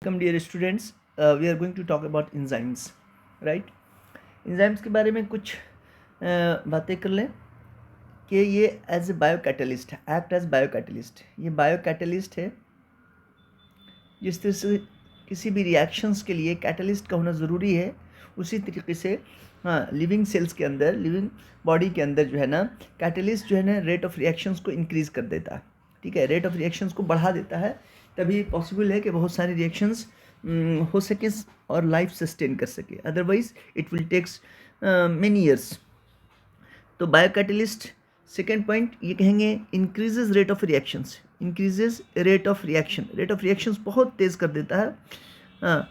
Welcome dear students, we are going to talk about enzymes, right? enzymes के बारे में कुछ बातें कर लें कि ये एज ए बायोकैटलिस्ट है, एक्ट एज बायोकैटलिस्ट। ये बायोकैटलिस्ट है। जिस तरह से किसी भी रिएक्शंस के लिए कैटलिस्ट का होना ज़रूरी है, उसी तरीके से लिविंग सेल्स के अंदर, लिविंग बॉडी के अंदर जो है ना, कैटलिस्ट जो है ना रेट ऑफ रिएक्शंस को इंक्रीज़ कर देता है। ठीक है, रेट ऑफ रिएक्शंस को बढ़ा देता है, तभी पॉसिबल है कि बहुत सारे रिएक्शंस हो सके और लाइफ सस्टेन कर सके, otherwise it will takes many years. तो बायोकैटलिस्ट सेकेंड पॉइंट ये कहेंगे, increases rate of reactions. Increases rate of reaction, rate of reactions बहुत तेज़ कर देता है।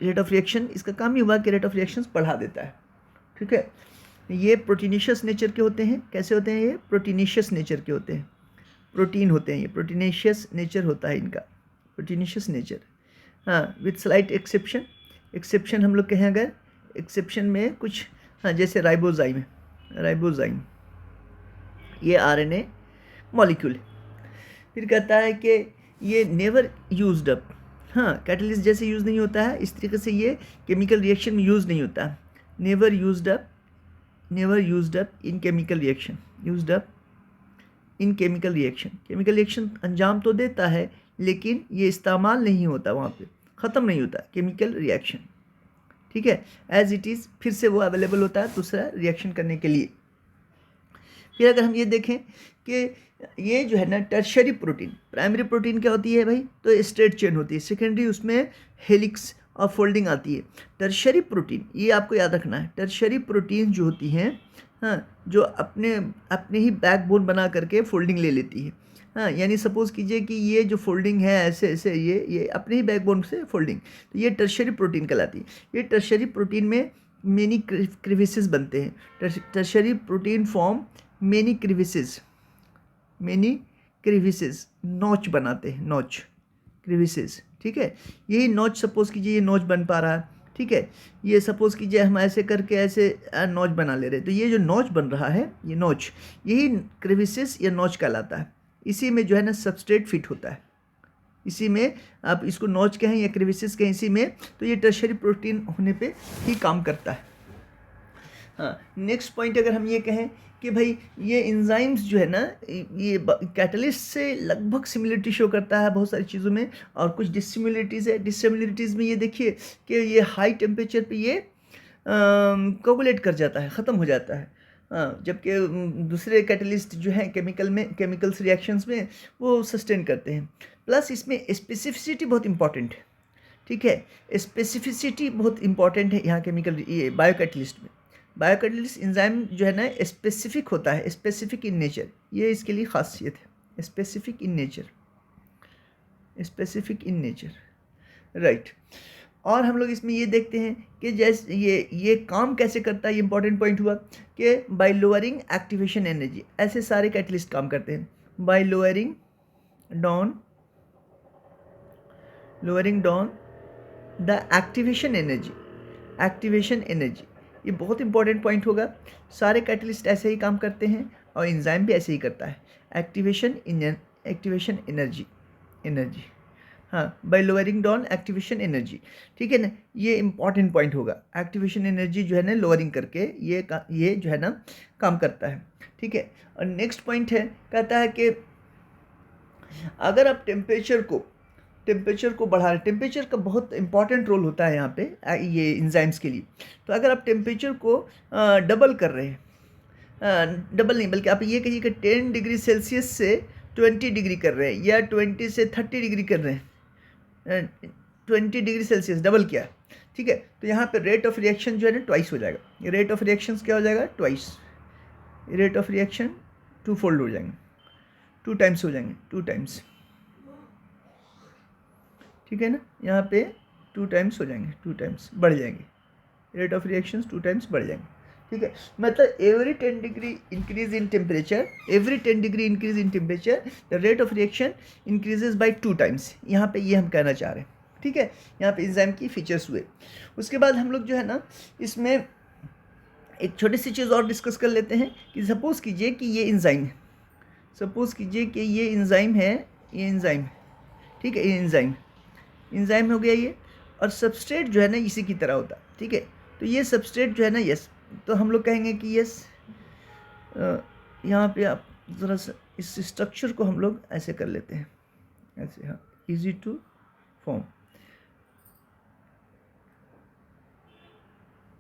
रेट ऑफ रिएक्शन, इसका काम ही हुआ कि रेट ऑफ रिएक्शंस बढ़ा देता है। ठीक है, ये प्रोटीनेशियस नेचर के होते हैं। कैसे होते हैं ये? प्रोटीनेशियस नेचर के होते हैं, प्रोटीन होते हैं ये, प्रोटीनेशियस नेचर होता है इनका, proteinaceous nature. With slight exception. Exception हम लोग कहें अगर, एक्सेप्शन में कुछ जैसे राइबोजाइम है, राइबोजाइम ये आरएनए मॉलिक्यूल है। फिर कहता है कि ये नेवर यूज्ड अप। कैटलिस्ट जैसे यूज़ नहीं होता है, इस तरीके से ये केमिकल रिएक्शन में यूज़ नहीं होता है। Never used up, never used up in chemical reaction, used up in chemical reaction. Chemical reaction अंजाम तो देता है, लेकिन ये इस्तेमाल नहीं होता, वहाँ पे ख़त्म नहीं होता केमिकल रिएक्शन। ठीक है, एज इट इज़ फिर से वो अवेलेबल होता है दूसरा रिएक्शन करने के लिए। फिर अगर हम ये देखें कि ये जो है ना टर्शरी प्रोटीन, प्राइमरी प्रोटीन क्या होती है भाई? तो स्ट्रेट चेन होती है, सेकेंडरी उसमें हेलिक्स और फोल्डिंग आती है। टर्शरी प्रोटीन, ये आपको याद रखना है, टर्शरी प्रोटीन जो होती हैं जो अपने ही बैकबोन बना करके फोल्डिंग ले लेती है। यानी सपोज़ कीजिए कि ये जो फोल्डिंग है ऐसे ऐसे, ये अपने ही बैकबोन से फोल्डिंग, तो ये टर्शरी प्रोटीन कहलाती है। ये टर्शरी प्रोटीन में मेनी क्रिविसेस बनते हैं। Tertiary protein form many crevices, many crevices, notch बनाते हैं, नोच, क्रिविसेस। ठीक है, यही नोच, सपोज़ कीजिए ये नोच बन पा रहा है। ठीक है, ये सपोज़ कीजिए हम ऐसे करके ऐसे नोच बना ले रहे हैं, तो ये जो नोच बन रहा है, ये नोच, यही क्रिविसेस या नोच कहलाता है। इसी में जो है ना सबस्ट्रेट फिट होता है, इसी में आप इसको नोच कहें या क्रिविसेस कहें, इसी में, तो ये टर्शरी प्रोटीन होने पे ही काम करता है। नेक्स्ट पॉइंट अगर हम ये कहें कि भाई ये एंजाइम्स जो है ना, ये कैटलिस्ट से लगभग सिमिलरिटी शो करता है बहुत सारी चीज़ों में, और कुछ डिसिमिलरिटीज़ है। डिसिमिलरिटीज़ में ये देखिए कि ये हाई टेम्परेचर पे ये कोगुलेट कर जाता है, ख़त्म हो जाता है। जबकि दूसरे कैटलिस्ट जो हैं केमिकल्स रिएक्शंस में वो सस्टेन करते हैं। प्लस इसमें स्पेसिफिसिटी बहुत इंपॉर्टेंट है। ठीक है, स्पेसिफिसिटी बहुत इंपॉर्टेंट है यहाँ केमिकल, ये बायोकैटलिस्ट में। बायोकैटलिस्ट एंजाइम जो है ना स्पेसिफिक होता है, स्पेसिफिक इन नेचर, ये इसके लिए खासियत है, specific in nature, specific in nature, right. और हम लोग इसमें ये देखते हैं कि जैसे ये काम कैसे करता है, ये इंपॉर्टेंट पॉइंट हुआ कि बाय लोअरिंग एक्टिवेशन एनर्जी। ऐसे सारे कैटलिस्ट काम करते हैं, bye lowering down the activation energy, activation energy, ये बहुत इंपॉर्टेंट पॉइंट होगा। सारे कैटलिस्ट ऐसे ही काम करते हैं और एंजाइम भी ऐसे ही करता है, activation energy, bye lowering down activation energy. ठीक है ना, ये इंपॉर्टेंट पॉइंट होगा। एक्टिवेशन एनर्जी जो है ना लोअरिंग करके ये जो है ना काम करता है। ठीक है, और नेक्स्ट पॉइंट है, कहता है कि अगर आप टेम्परेचर को बढ़ा रहे, टेम्परेचर का बहुत इंपॉर्टेंट रोल होता है यहाँ पे ये एंजाइम्स के लिए। तो अगर आप टेम्परेचर को डबल कर रहे हैं, डबल नहीं बल्कि आप ये कहिए कि 10 डिग्री सेल्सियस से 20 डिग्री कर रहे हैं, या 20 से 30 डिग्री कर रहे हैं, 20 डिग्री सेल्सियस डबल किया। ठीक है, तो यहाँ पे रेट ऑफ रिएक्शन जो है ना ट्वाइस हो जाएगा। रेट ऑफ रिएक्शन क्या हो जाएगा? Twice. Rate of reaction 2 fold हो जाएंगे, 2 टाइम्स हो जाएंगे, 2 टाइम्स। ठीक है ना, यहाँ पे 2 टाइम्स हो जाएंगे, 2 टाइम्स बढ़ जाएंगे, रेट ऑफ रिएक्शंस 2 टाइम्स बढ़ जाएंगे। ठीक है, मतलब every 10 degree increase in temperature, every 10 degree increase in temperature the rate of reaction increases by 2 times. यहाँ पे ये हम कहना चाह रहे हैं। ठीक है, यहाँ पे एंजाइम की फीचर्स हुए। उसके बाद हम लोग जो है ना इसमें एक छोटी सी चीज़ और डिस्कस कर लेते हैं कि सपोज़ कीजिए कि ये एंजाइम है, सपोज़ कीजिए कि ये एंजाइम है, ये एंजाइम है। ठीक है, ये एंजाइम, इंजाइम हो गया ये, और सबस्ट्रेट जो है ना इसी की तरह होता है, ठीक है। तो ये सबस्ट्रेट जो है ना यस, तो हम लोग कहेंगे कि यस, यहाँ पे आप ज़रा सा इस स्ट्रक्चर को हम लोग ऐसे कर लेते हैं, ऐसे, हाँ, easy to form,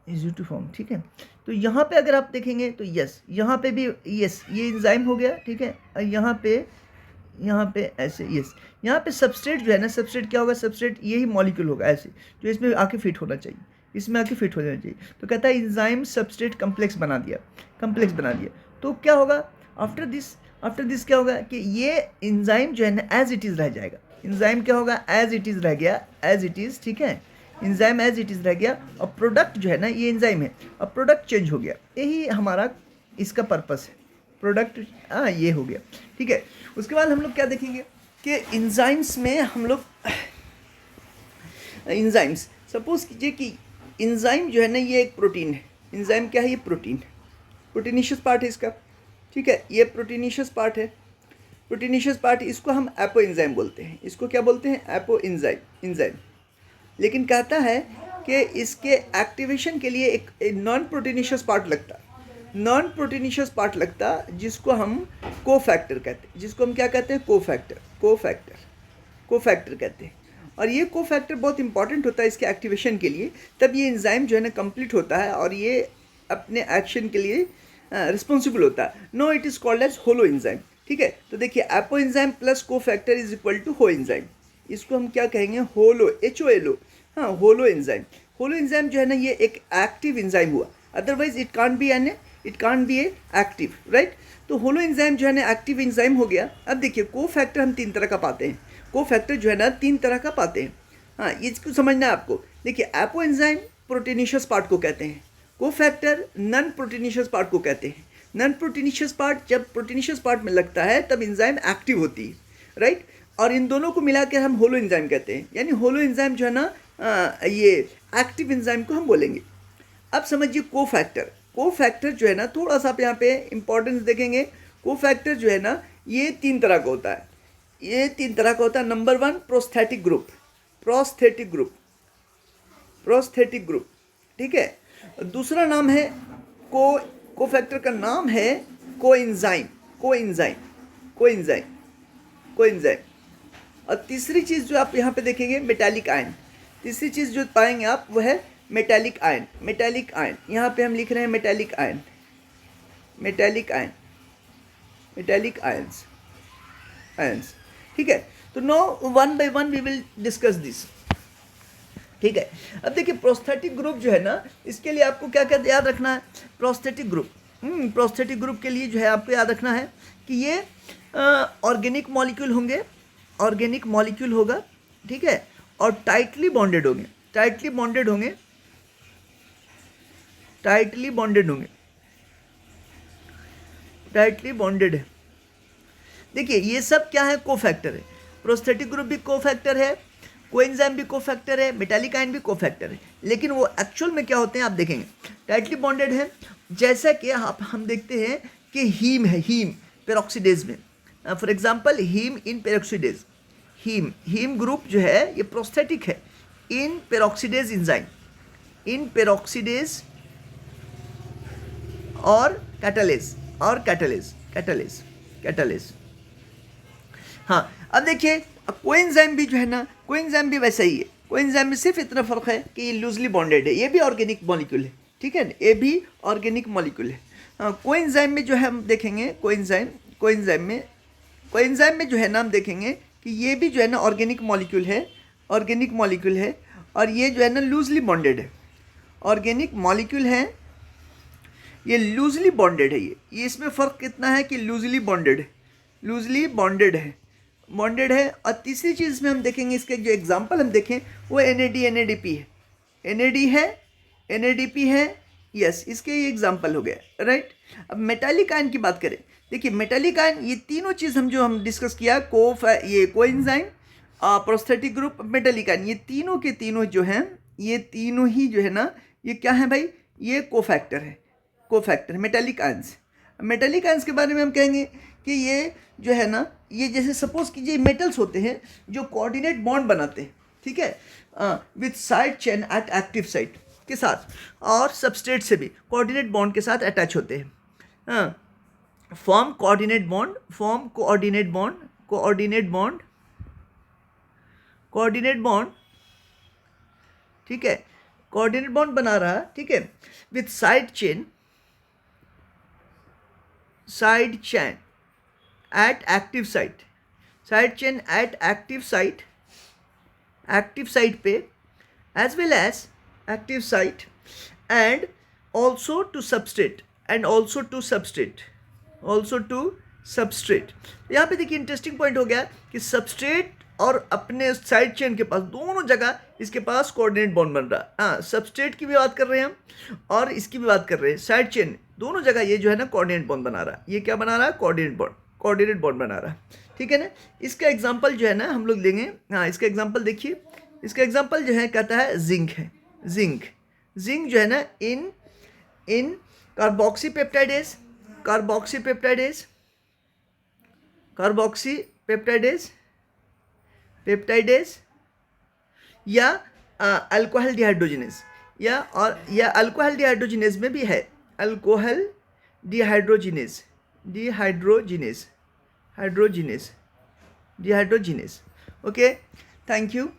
easy to form, ठीक है। तो यहाँ पे अगर आप देखेंगे तो यस, यहाँ पे भी यस, ये इंजाइम हो गया, ठीक है। और यहाँ पे ऐसे यस, यहाँ पे सबस्ट्रेट जो है ना, सबस्ट्रेट क्या होगा, सबस्ट्रेट यही मॉलिक्यूल होगा ऐसे, जो इसमें आके फिट होना चाहिए, इसमें आके फिट हो जाना चाहिए। तो कहता है इंजाइम सबस्ट्रेट कम्प्लेक्स बना दिया, कम्प्लेक्स बना दिया। तो क्या होगा आफ्टर दिस क्या होगा कि ये इंजाइम जो है ना एज इट इज़ रह जाएगा। इंजाइम क्या होगा, एज इट इज़ रह गया, एज इट इज़, ठीक है। इंजाइम एज इट इज़ रह गया, और प्रोडक्ट जो है ना, ये इंजाइम है, और प्रोडक्ट चेंज हो गया। यही हमारा इसका पर्पस है, प्रोडक्ट, हाँ, ये हो गया, ठीक है। उसके बाद हम लोग क्या देखेंगे कि इंजाइम्स में हम लोग इंजाइम्स, सपोज कीजिए कि इंजाइम जो है ना ये एक प्रोटीन है। इंजाइम क्या है, ये प्रोटीन है, प्रोटीनिशियस पार्ट है इसका, ठीक है। ये प्रोटीनिशियस पार्ट है, प्रोटीनिशियस पार्ट, इसको हम एपो इंजाइम बोलते हैं। इसको क्या बोलते हैं, एपो इंजाइम। लेकिन कहता है कि इसके एक्टिवेशन के लिए एक नॉन प्रोटीनिशियस पार्ट लगता, नॉन प्रोटीनिशियस पार्ट लगता, जिसको हम कोफैक्टर कहते हैं। जिसको हम क्या कहते हैं, कोफैक्टर कहते हैं। और ये कोफैक्टर बहुत इंपॉर्टेंट होता है इसके एक्टिवेशन के लिए, तब ये एंजाइम जो है ना कंप्लीट होता है और ये अपने एक्शन के लिए रिस्पॉन्सिबल होता है। No, it is called as holoenzyme, ठीक है। तो देखिए, apoenzyme plus cofactor is equal to holoenzyme. इसको हम क्या कहेंगे, होलो, HOLO, हाँ, होलो एंजाइम। होलो एंजाइम जो है ना ये एक एक्टिव एंजाइम हुआ, otherwise it can't be A active, right. तो होलो एंजाइम जो है ना एक्टिव एंजाइम हो गया। अब देखिए, कोफैक्टर हम 3 तरह का पाते हैं, कोफैक्टर जो है ना 3 तरह का पाते हैं, हाँ, इसको समझना है आपको। देखिए, एपो एंजाइम प्रोटीनिशियस पार्ट को कहते हैं, कोफैक्टर नॉन प्रोटीनिशियस पार्ट को कहते हैं। नॉन प्रोटीनिशियस पार्ट जब प्रोटीनिशियस पार्ट में लगता है तब एंजाइम एक्टिव होती है, राइट। और इन दोनों को मिला के हम होलो एंजाइम कहते हैं, यानी होलो एंजाइम जो है ना ये एक्टिव एंजाइम को हम बोलेंगे। अब समझिए कोफैक्टर जो है ना, थोड़ा सा आप यहाँ पे इंपॉर्टेंस देखेंगे। कोफैक्टर जो है ना ये 3 तरह का होता है, ये 3 तरह का होता है। नंबर 1 प्रोस्थेटिक ग्रुप, ठीक है। दूसरा नाम है कोफैक्टर का नाम है कोएंजाइम। और तीसरी चीज़ जो आप यहाँ पे देखेंगे, मेटालिक आयन। तीसरी चीज़ जो पाएंगे आप वो है मेटालिक आयन। यहाँ पे हम लिख रहे हैं मेटालिक आयंस, ठीक है। तो no, one by one we will discuss this, ठीक है। अब देखिए, प्रोस्थेटिक ग्रुप जो है ना, इसके लिए आपको क्या क्या याद रखना है। प्रोस्थेटिक ग्रुप के लिए जो है आपको याद रखना है कि ये ऑर्गेनिक मॉलिक्यूल होगा, ठीक है, और टाइटली बॉन्डेड होंगे। है। देखिए, ये सब क्या है, कोफैक्टर है। प्रोस्थेटिक ग्रुप भी कोफैक्टर है, कोएंजाइम भी कोफैक्टर है, मेटालिक आयन भी कोफैक्टर है। लेकिन वो एक्चुअल में क्या होते हैं आप देखेंगे, टाइटली बॉन्डेड है। जैसा कि हम देखते हैं कि हीम पेरोक्सीडेज में, for example heme in peroxidase, heme group जो है ये प्रोस्थेटिक है इन पेरोक्सीडेज एंजाइम, और कैटालेज। हाँ, अब देखिए, कोएंजाइम भी जो है ना, कोएंजाइम भी वैसा ही है। कोएंजाइम में सिर्फ इतना फर्क है कि ये लूजली बॉन्डेड है, ये भी ऑर्गेनिक मॉलिक्यूल है, ठीक है ना, ये भी ऑर्गेनिक मॉलिक्यूल है। हाँ, कोएंजाइम में जो है हम देखेंगे, कोएंजाइम में जो है ना हम देखेंगे कि ये भी जो है ना ऑर्गेनिक मॉलिक्यूल है, और ये जो है ना लूजली बॉन्डेड है। ऑर्गेनिक मॉलिक्यूल है, ये लूजली बॉन्डेड है। ये इसमें फ़र्क कितना है कि लूजली बॉन्डेड है। और तीसरी चीज़ में हम देखेंगे, इसके जो एग्जांपल हम देखें वो NADP है, यस, इसके ये एग्जांपल हो गए, राइट। अब मेटालिक आयन की बात करें, देखिए मेटालिक आयन, ये तीनों चीज़ हम डिस्कस किया, ये coenzyme, prosthetic group, metallic ion, ये तीनों के तीनों जो हैं, ये तीनों ही जो है ना, ये क्या है भाई, ये कोफैक्टर मेटालिक आयंस के बारे में हम कहेंगे कि ये जो है ना, ये जैसे सपोज कीजिए मेटल्स होते हैं जो कोऑर्डिनेट बॉन्ड बनाते हैं, ठीक है, with side chain at active site के साथ, और सबस्ट्रेट से भी कोऑर्डिनेट बॉन्ड के साथ अटैच होते हैं। Form coordinate bond, form coordinate bond, coordinate bond, coordinate bond, ठीक है, कोऑर्डिनेट बॉन्ड बना रहा है, ठीक है, with side chain, side chain at active site, side chain at active site, active site पे, as well as active site, and also to substrate, and also to substrate, also to substrate। यहाँ पे देखिए interesting point हो गया कि substrate और अपने side chain के पास दोनों जगह इसके पास कोऑर्डिनेट बॉन्ड बन रहा है। हाँ, सबस्ट्रेट की भी बात कर रहे हैं हम और इसकी भी बात कर रहे हैं, साइड चेन दोनों जगह ये जो है ना कोऑर्डिनेट बॉन्ड बना रहा है। ये क्या बना रहा है? कोऑर्डिनेट बॉन्ड, कोऑर्डिनेट बॉन्ड बना रहा है, ठीक है ना। इसका एग्जाम्पल जो है ना हम लोग लेंगे, हाँ इसका एग्जाम्पल देखिए, इसका एग्जाम्पल जो है कहता है जिंक है, जिंक, जिंक जो है ना इन कार्बोक्सीपेप्टाइडेज, कार्बोक्सीपेप्टाइडेज, कार्बोक्सीपेप्टाइडेज, पेप्टाइडेज या अल्कोहल डिहाइड्रोजिनेज, या अल्कोहल डिहाइड्रोजिनेज में भी है, alcohol dehydrogenase, dehydrogenase, hydrogenase, dehydrogenase. Okay, thank you.